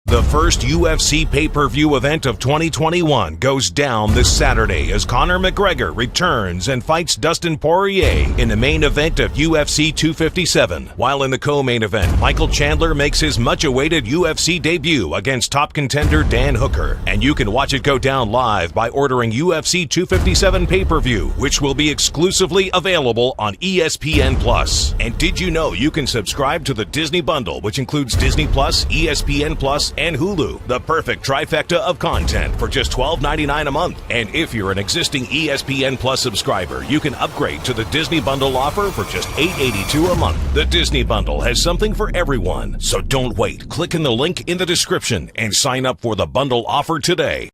The first UFC pay-per-view event of 2021 goes down this Saturday as Conor McGregor returns and fights Dustin Poirier in the main event of UFC 257. While in the co-main event, Michael Chandler makes his much-awaited UFC debut against top contender Dan Hooker. And you can watch it go down live by ordering UFC 257 pay-per-view, which will be exclusively available on ESPN+. And did you know you can subscribe to the Disney Bundle, which includes Disney+, ESPN+, and Hulu, the perfect trifecta of content for just $12.99 a month. And if you're an existing ESPN Plus subscriber, you can upgrade to the Disney Bundle offer for just $8.82 a month. The Disney Bundle has something for everyone, so don't wait. Click in the link in the description and sign up for the bundle offer today.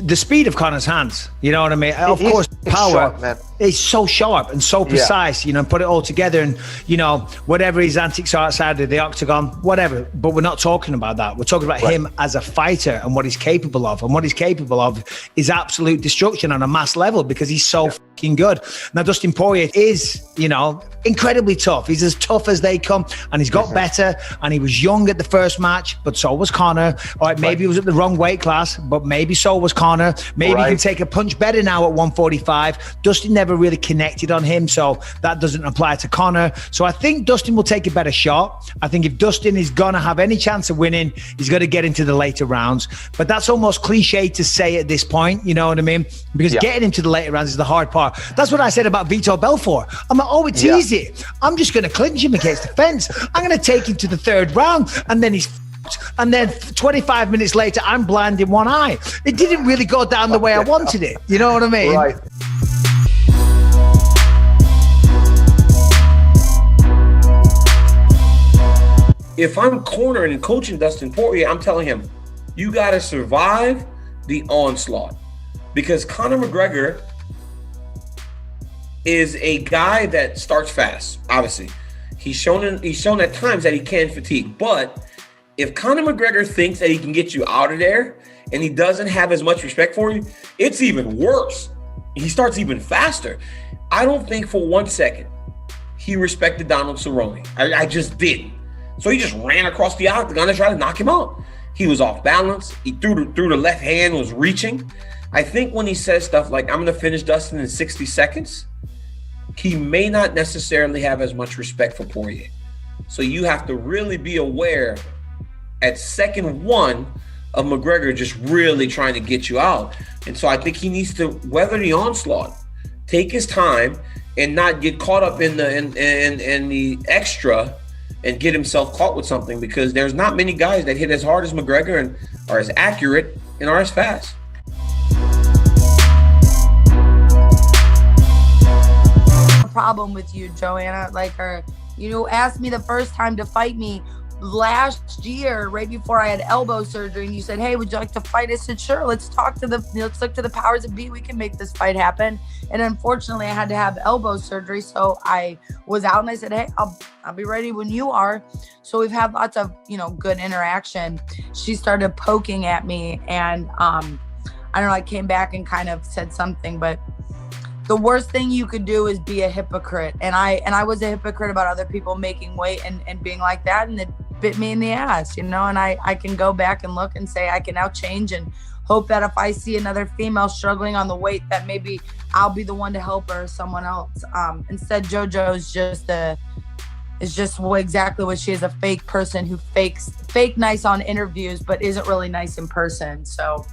The speed of Conor's hands, you know what I mean? Of course, power is so sharp and so precise, you know, put it all together and, you know, whatever his antics are outside of the octagon, whatever. But we're not talking about that. We're talking about him as a fighter and what he's capable of. And what he's capable of is absolute destruction on a mass level because he's so fucking good. Now, Dustin Poirier is, you know, incredibly tough. He's as tough as they come and he's got better and he was young at the first match, but so was Conor. All right, maybe he was at the wrong weight class, but maybe so was Conor. Maybe he can take a punch better now at 145. Dustin never really connected on him, so that doesn't apply to Conor. So I think Dustin will take a better shot. I think if Dustin is going to have any chance of winning, he's going to get into the later rounds. But that's almost cliche to say at this point, you know what I mean? Because getting into the later rounds is the hard part. That's what I said about Vitor Belfort. I'm like, oh, it's easy. I'm just going to clinch him against the fence. I'm going to take him to the third round, and then he's and then 25 minutes later, I'm blind in one eye. It didn't really go down the way I wanted it. You know what I mean? Right. If I'm cornering and coaching Dustin Poirier, I'm telling him, you got to survive the onslaught. Because Conor McGregor is a guy that starts fast, obviously. He's shown at times that he can fatigue, but if Conor McGregor thinks that he can get you out of there and he doesn't have as much respect for you, it's even worse. He starts even faster. I don't think for 1 second he respected Donald Cerrone. I just didn't. So he just ran across the octagon and tried to knock him out. He was off balance. He threw the left hand, was reaching. I think when he says stuff like, I'm going to finish Dustin in 60 seconds, he may not necessarily have as much respect for Poirier. So you have to really be aware at second one of McGregor just really trying to get you out. And so I think he needs to weather the onslaught, take his time and not get caught up in the extra and get himself caught with something, because there's not many guys that hit as hard as McGregor and are as accurate and are as fast. Problem with you, Joanna, you asked me the first time to fight me last year, right before I had elbow surgery, and you said, hey, would you like to fight? I said, sure, let's look to the powers that be. We can make this fight happen. And unfortunately I had to have elbow surgery, so I was out and I said, hey, I'll be ready when you are. So we've had lots of, good interaction. She started poking at me and I don't know, I came back and kind of said something, but the worst thing you could do is be a hypocrite. And I was a hypocrite about other people making weight and being like that, and it bit me in the ass, and I can go back and look and say I can now change and hope that if I see another female struggling on the weight, that maybe I'll be the one to help her or someone else. Instead, JoJo is just exactly what she is, a fake person who fake nice on interviews but isn't really nice in person. So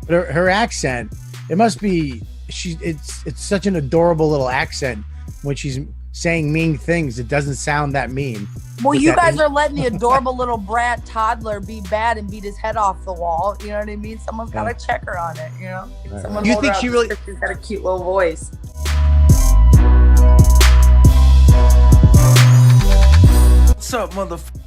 but her accent, it must be, it's such an adorable little accent when she's saying mean things. It doesn't sound that mean. Well, you guys are letting the adorable little brat toddler be bad and beat his head off the wall. You know what I mean? Someone's got to check her on it, Someone You think she really... She's got a cute little voice. What's up, motherfuckers?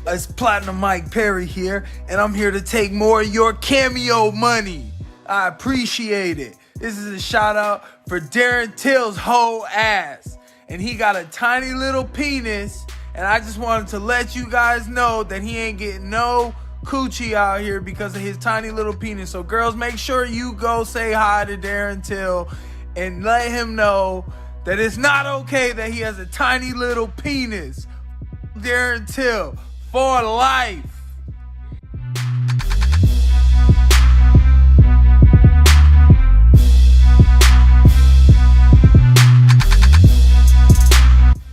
It's Platinum Mike Perry here, and I'm here to take more of your Cameo money. I appreciate it. This is a shout out for Darren Till's whole ass. And he got a tiny little penis. And I just wanted to let you guys know that he ain't getting no coochie out here because of his tiny little penis. So girls, make sure you go say hi to Darren Till and let him know that it's not okay that he has a tiny little penis. Darren Till for life.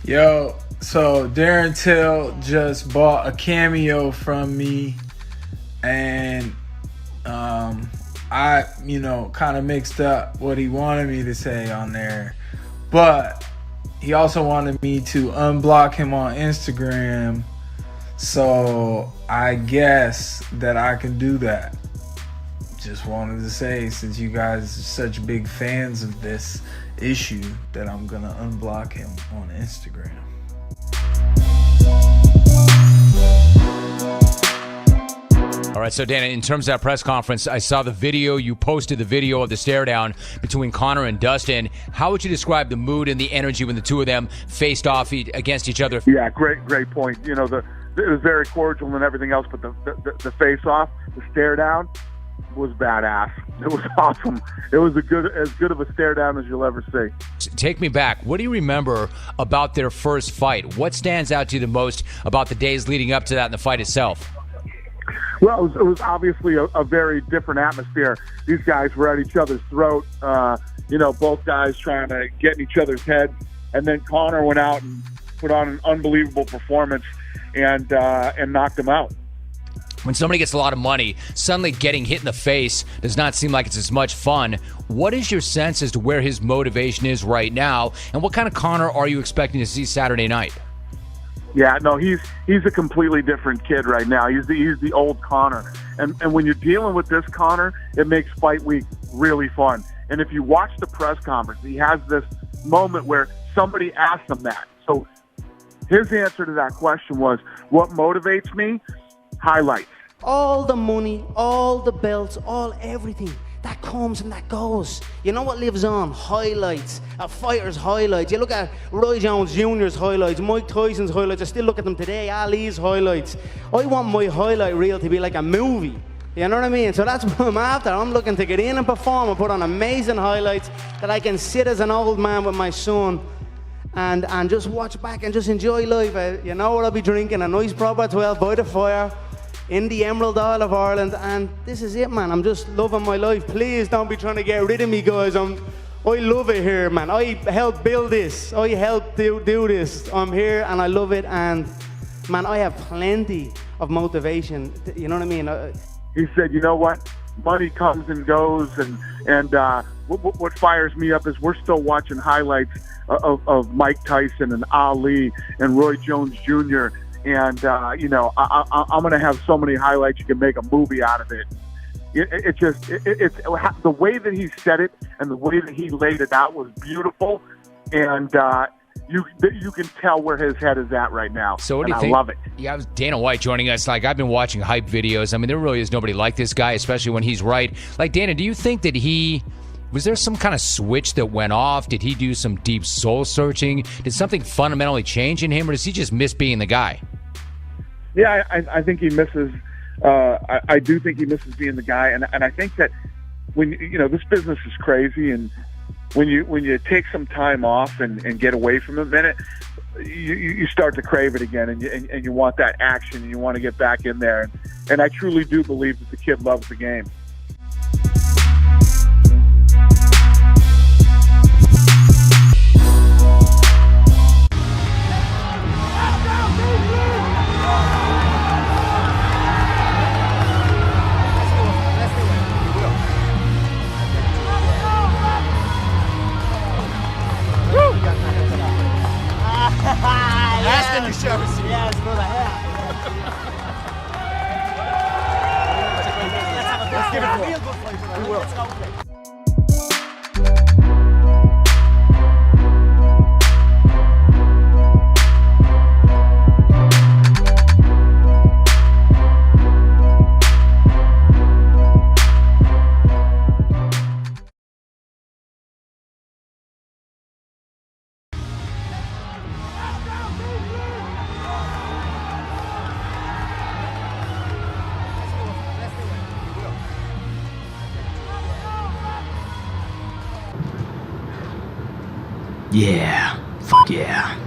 Yo, so Darren Till just bought a Cameo from me, and I, kind of mixed up what he wanted me to say on there, but he also wanted me to unblock him on Instagram, so I guess that I can do that. Just wanted to say, since you guys are such big fans of this issue, that I'm gonna unblock him on Instagram. All right, so Dana, in terms of that press conference, I saw the video. You posted the video of the stare down between Conor and Dustin. How would you describe the mood and the energy when the two of them faced off against each other? Yeah, great point. It was very cordial and everything else, but the face off, the stare down, was badass. It was awesome. It was as good of a stare down as you'll ever see. Take me back. What do you remember about their first fight? What stands out to you the most about the days leading up to that and the fight itself? Well, it was obviously a very different atmosphere. These guys were at each other's throat. Both guys trying to get in each other's heads, and then Conor went out and put on an unbelievable performance and knocked him out. When somebody gets a lot of money, suddenly getting hit in the face does not seem like it's as much fun. What is your sense as to where his motivation is right now, and what kind of Conor are you expecting to see Saturday night? Yeah, no, he's a completely different kid right now. He's the old Conor, and when you're dealing with this Conor, it makes fight week really fun. And if you watch the press conference, he has this moment where somebody asks him that. So his answer to that question was, "What motivates me? Highlights." All the money, all the belts, all everything that comes and that goes. You know what lives on? Highlights. A fighter's highlights. You look at Roy Jones Jr.'s highlights, Mike Tyson's highlights. I still look at them today. Ali's highlights. I want my highlight reel to be like a movie. You know what I mean? So that's what I'm after. I'm looking to get in and perform and put on amazing highlights that I can sit as an old man with my son and just watch back and just enjoy life. You know what I'll be drinking? A nice proper 12 by the fire in the Emerald Isle of Ireland, and this is it, man. I'm just loving my life. Please don't be trying to get rid of me, guys. I love it here, man. I helped build this. I helped do this. I'm here and I love it, and man, I have plenty of motivation. You know what I mean? He said, "You know what? Money comes and goes, and what fires me up is we're still watching highlights of Mike Tyson and Ali and Roy Jones Jr. And, I'm going to have so many highlights, you can make a movie out of it." It's the way that he said it and the way that he laid it out was beautiful. And you can tell where his head is at right now. So what do you think? I love it. Yeah, Dana White joining us. Like, I've been watching hype videos. I mean, there really is nobody like this guy, especially when he's right. Like, Dana, do you think that was there some kind of switch that went off? Did he do some deep soul searching? Did something fundamentally change in him, or does he just miss being the guy? Yeah, I think he misses. I do think he misses being the guy, and I think that when this business is crazy, and when you take some time off and get away from it a minute, you start to crave it again, and you want that action, and you want to get back in there, and I truly do believe that the kid loves the game. Yes, brother. Let's give it a real good fight. We will. Let's go. Yeah. Fuck yeah.